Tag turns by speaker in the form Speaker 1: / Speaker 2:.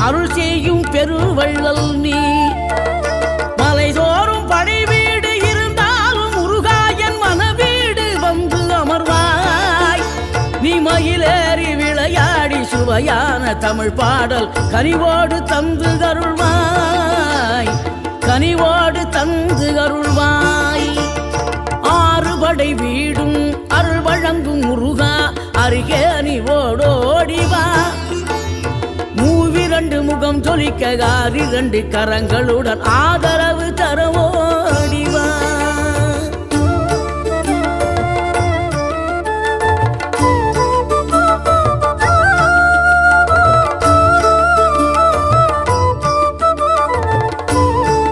Speaker 1: அருள் செய்யும் பெருவள்ளல் நீ. மலைதோறும் படை வீடு இருந்தாலும் முருகாயன் மனவீடு வந்து அமர்வாய். நீ மயிலேறி விளையாடி சுவையான தமிழ் பாடல் கனிவோடு தந்து அருள்வாய், கனிவோடு தந்து அருள்வாய். ஆறுபடை வீடும் அருள் வழங்கும் முருகா அருகே நீ ஓடோடிவா. மூவிரண்டு முகம் ஜொலிக்க 6 கரங்களுடன் ஆதர